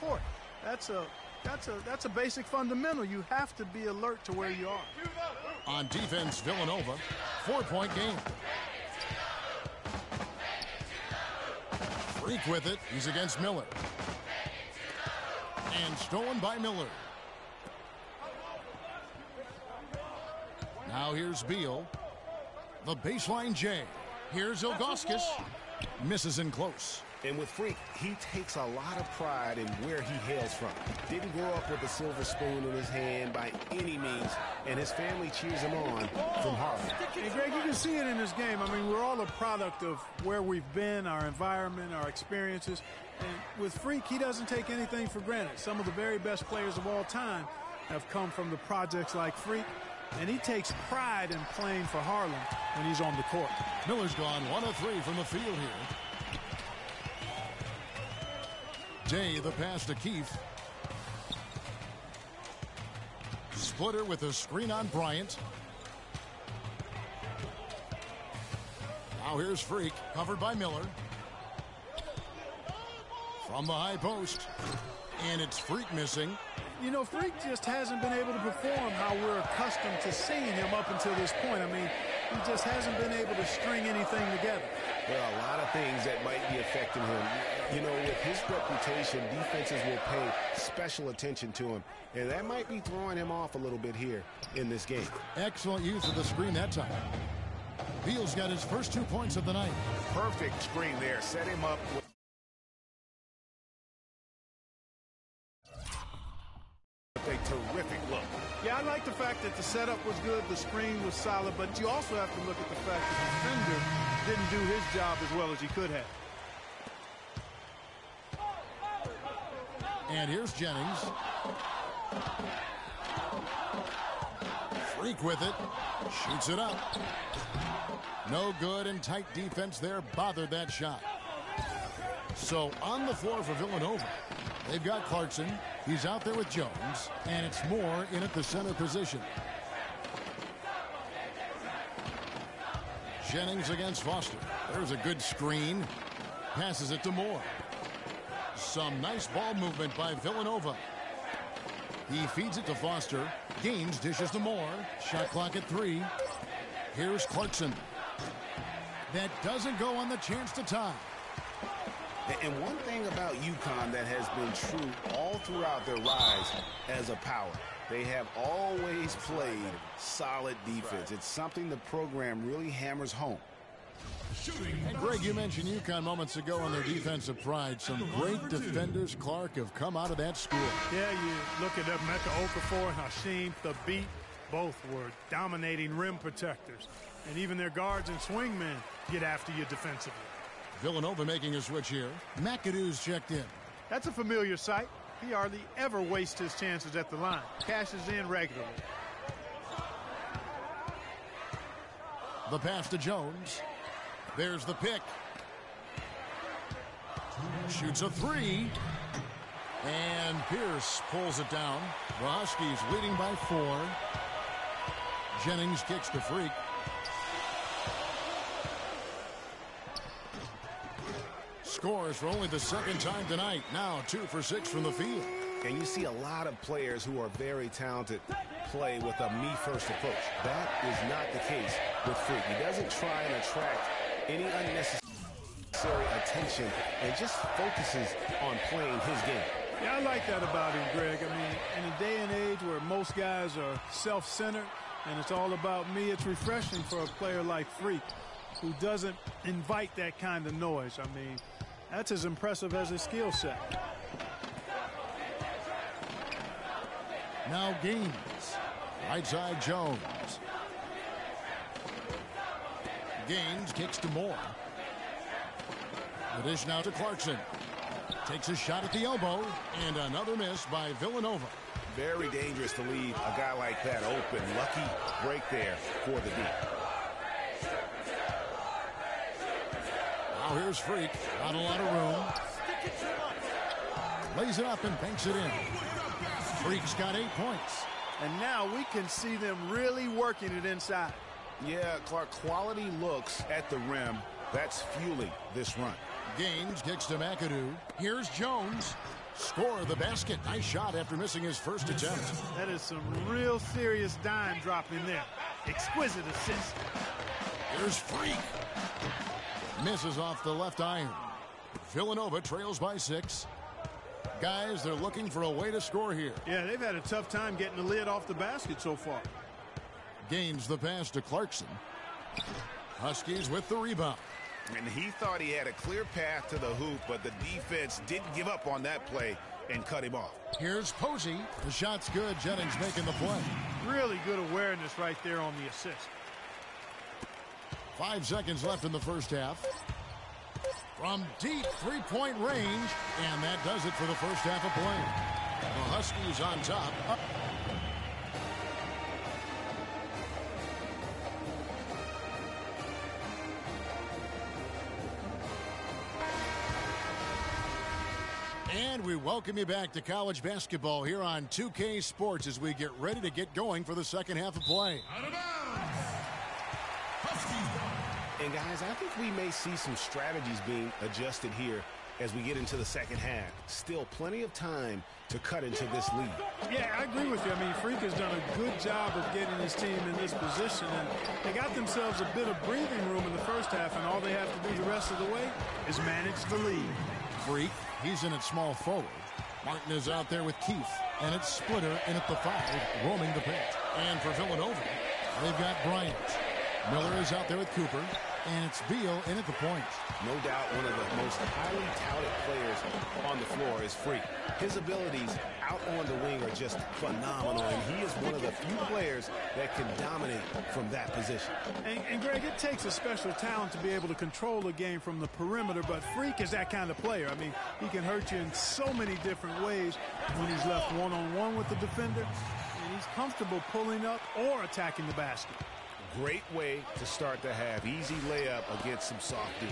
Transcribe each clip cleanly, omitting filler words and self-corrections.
court. That's a basic fundamental. You have to be alert to where you are. On defense, Villanova, 4-point game. Freak with it. He's against Miller. And stolen by Miller. Now here's Beal. The baseline J. Here's Ilgauskas. Misses in close. And with Freak, he takes a lot of pride in where he hails from. Didn't grow up with a silver spoon in his hand by any means, and his family cheers him on from Harlem. Hey, Greg, you can see it in this game. I mean, we're all a product of where we've been, our environment, our experiences. And with Freak, he doesn't take anything for granted. Some of the very best players of all time have come from the projects like Freak, and he takes pride in playing for Harlem when he's on the court. Miller's gone 1 of 3 from the field here. Day, the pass to Keefe. Splitter with a screen on Bryant. Now here's Freak, covered by Miller. From the high post. And it's Freak missing. You know, Freak just hasn't been able to perform how we're accustomed to seeing him up until this point. I mean, he just hasn't been able to string anything together. There are a lot of things that might be affecting him. You know, with his reputation, defenses will pay special attention to him. And that might be throwing him off a little bit here in this game. Excellent use of the screen that time. Beal's got his first 2 points of the night. Perfect screen there. Set him up with a terrific look. Yeah, I like the fact that the setup was good, the screen was solid, but you also have to look at the fact that the defender didn't do his job as well as he could have. And here's Jennings. Freak with it. Shoots it up. No good, and tight defense there bothered that shot. So on the floor for Villanova, they've got Clarkson. He's out there with Jones, and it's Moore in at the center position. Jennings against Foster. There's a good screen. Passes it to Moore. Some nice ball movement by Villanova. He feeds it to Foster. Gaines dishes to Moore. Shot clock at 3. Here's Clarkson. That doesn't go on the chance to tie. And one thing about UConn that has been true all throughout their rise as a power, they have always played solid defense. It's something the program really hammers home. And Greg, you mentioned UConn moments ago on their defensive pride. Some great defenders, Clark, have come out of that school. Yeah, you look at Emeka Okafor and Hashim Thabit. Both were dominating rim protectors. And even their guards and swingmen get after you defensively. Villanova making a switch here. McAdoo's checked in. That's a familiar sight. He hardly ever wastes his chances at the line. Cashes in regularly. The pass to Jones. There's the pick. Shoots a 3. And Pierce pulls it down. The Huskies leading by 4. Jennings kicks to Freak. Scores for only the second time tonight. Now 2 for 6 from the field. And you see a lot of players who are very talented play with a me-first approach. That is not the case with Freak. He doesn't try and attract any unnecessary attention and just focuses on playing his game. Yeah, I like that about him, Greg. I mean, in a day and age where most guys are self-centered and it's all about me, it's refreshing for a player like Freak who doesn't invite that kind of noise. I mean, that's as impressive as his skill set. Now Gaines. Right side Jones. Gaines kicks to Moore. The dish now to Clarkson. Takes a shot at the elbow. And another miss by Villanova. Very dangerous to leave a guy like that open. Lucky break there for the D. Now here's Freak. Not a lot of room. Lays it up and banks it in. Freak's got 8 points. And now we can see them really working it inside. Yeah, Clark, quality looks at the rim. That's fueling this run. Gaines kicks to McAdoo. Here's Jones. Score the basket. Nice shot after missing his first attempt. That is some real serious dime dropping there. Exquisite assist. Here's Freak. Misses off the left iron. Villanova trails by 6. Guys, they're looking for a way to score here. Yeah, they've had a tough time getting the lid off the basket so far. Gains the pass to Clarkson. Huskies with the rebound. And he thought he had a clear path to the hoop, but the defense didn't give up on that play and cut him off. Here's Posey. The shot's good. Jennings making the play. Really good awareness right there on the assist. 5 seconds left in the first half. From deep three-point range, and that does it for the first half of play. The Huskies on top. And we welcome you back to college basketball here on 2K Sports as we get ready to get going for the second half of play. Out of bounds. And guys, I think we may see some strategies being adjusted here as we get into the second half. Still plenty of time to cut into this lead. Yeah, I agree with you. I mean, Freak has done a good job of getting his team in this position, and they got themselves a bit of breathing room in the first half, and all they have to do the rest of the way is manage the lead. Freak, he's in at small forward. Martin is out there with Keefe, and it's Splitter in at the 5, roaming the paint. And for Villanova, they've got Bryant. Miller is out there with Cooper, and it's Beal in at the point. No doubt one of the most highly touted players on the floor is Freak. His abilities out on the wing are just phenomenal, and he is one of the few players that can dominate from that position. And Greg, it takes a special talent to be able to control a game from the perimeter, but Freak is that kind of player. I mean, he can hurt you in so many different ways when he's left one-on-one with the defender, and he's comfortable pulling up or attacking the basket. Great way to start the half. Easy layup against some soft D.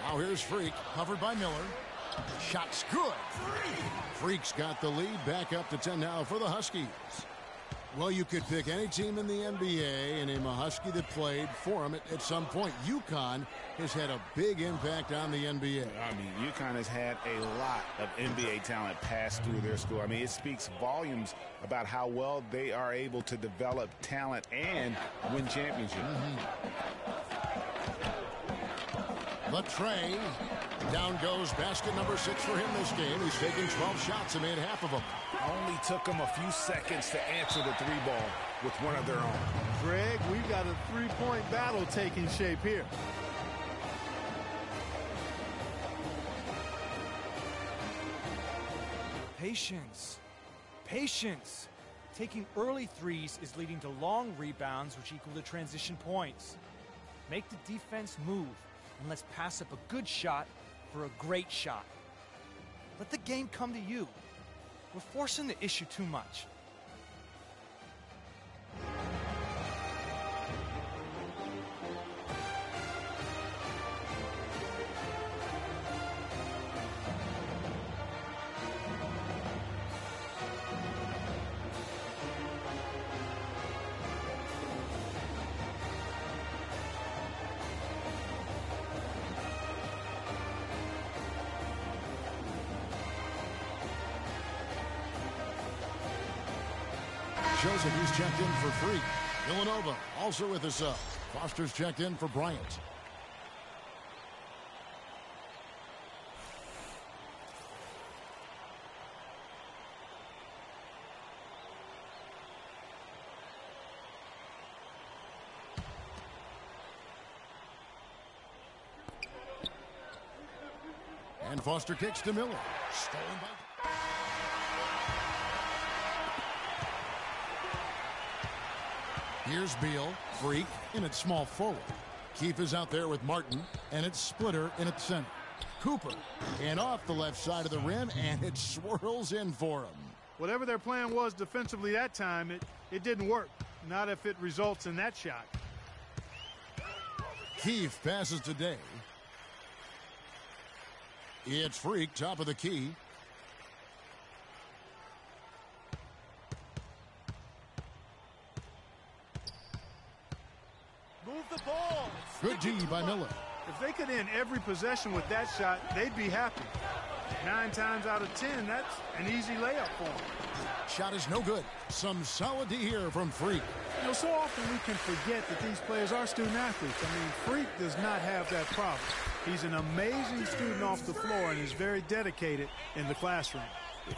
Now here's Freak, covered by Miller. Shot's good. Freak's got the lead, back up to 10 now for the Huskies. Well, you could pick any team in the NBA and name a Husky that played for him at some point. UConn has had a big impact on the NBA. I mean, UConn has had a lot of NBA talent pass through their school. I mean, it speaks volumes about how well they are able to develop talent and win championships. Latrey, down goes basket number 6 for him this game. He's taken 12 shots and made half of them. Only took them a few seconds to answer the 3-ball with one of their own. Greg, we've got a three-point battle taking shape here. Patience. Patience. Taking early threes is leading to long rebounds, which equal to transition points. Make the defense move, and let's pass up a good shot for a great shot. Let the game come to you. We're forcing the issue too much. Joseph, he's checked in for Freak. Villanova also with us up. Foster's checked in for Bryant. And Foster kicks to Miller. Stolen by... Here's Beal, Freak, in at small forward. Keefe is out there with Martin, and it's Splitter in at center. Cooper, and off the left side of the rim, and it swirls in for him. Whatever their plan was defensively that time, it didn't work. Not if it results in that shot. Keefe passes today. It's Freak, top of the key. Move the ball. Good D by Miller. If they could end every possession with that shot, they'd be happy. 9 times out of 10, that's an easy layup for them. Shot is no good. Some solid D here from Freak. You know, so often we can forget that these players are student athletes. I mean, Freak does not have that problem. He's an amazing student off the floor and is very dedicated in the classroom.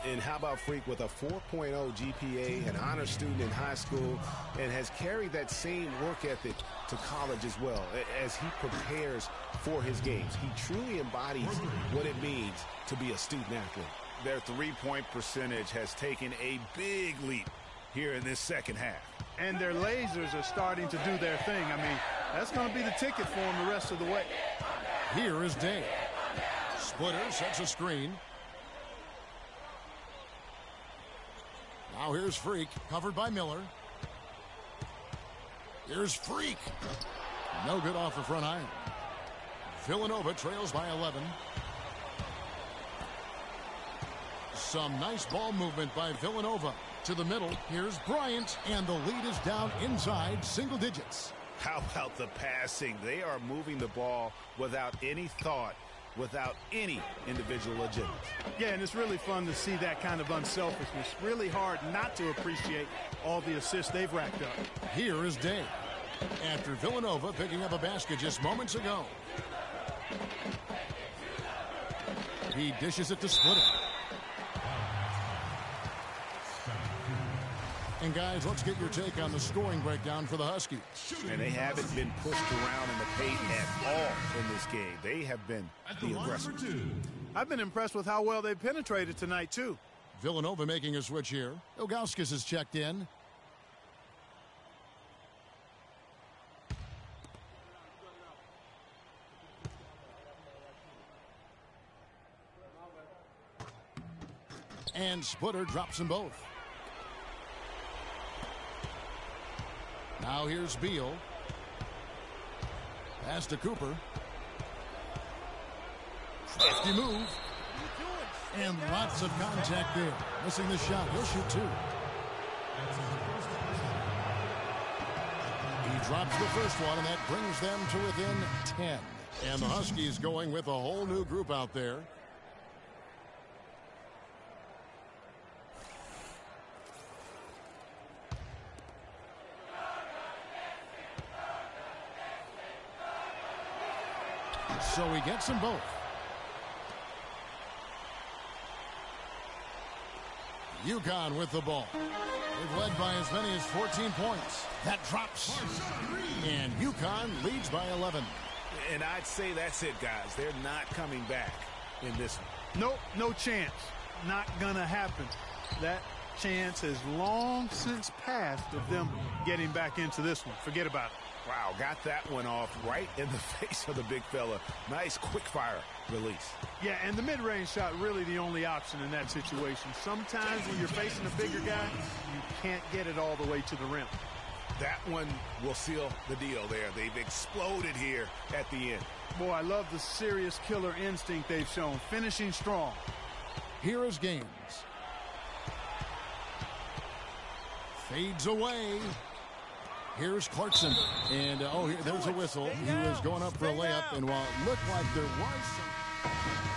And how about Freak with a 4.0 GPA, an honor student in high school, and has carried that same work ethic to college as well as he prepares for his games. He truly embodies what it means to be a student athlete. Their three-point percentage has taken a big leap here in this second half. And their lasers are starting to do their thing. I mean, that's going to be the ticket for them the rest of the way. Here is Day. Splitter sets a screen. Now here's Freak, covered by Miller. Here's Freak. No good off the front iron. Villanova trails by 11. Some nice ball movement by Villanova. To the middle, here's Bryant, and the lead is down inside single digits. How about the passing? They are moving the ball without any thought, without any individual agenda. Yeah, and it's really fun to see that kind of unselfishness. Really hard not to appreciate all the assists they've racked up. Here is Day. After Villanova picking up a basket just moments ago. He dishes it to Splitter. And guys, let's get your take on the scoring breakdown for the Huskies. And they haven't been pushed around in the paint at all in this game. They have been the aggressors. I've been impressed with how well they've penetrated tonight, too. Villanova making a switch here. Ilgauskas has checked in. And Splitter drops them both. Now here's Beal. Pass to Cooper. Crafty move. And lots of contact there. Missing the shot. He'll shoot 2. He drops the first one, and that brings them to within 10. And the Huskies going with a whole new group out there. So he gets them both. UConn with the ball. They've led by as many as 14 points. That drops. And UConn leads by 11. And I'd say that's it, guys. They're not coming back in this one. Nope, no chance. Not gonna happen. That chance has long since passed of them getting back into this one. Forget about it. Wow, got that one off right in the face of the big fella. Nice quick fire release. Yeah, and the mid-range shot really the only option in that situation. Sometimes when you're facing a bigger guy, you can't get it all the way to the rim. That one will seal the deal there. They've exploded here at the end. Boy, I love the serious killer instinct they've shown, finishing strong. Here is Gaines. Fades away. Here's Clarkson. And, there's a whistle. He was going up for a layup, and while it looked like there was some...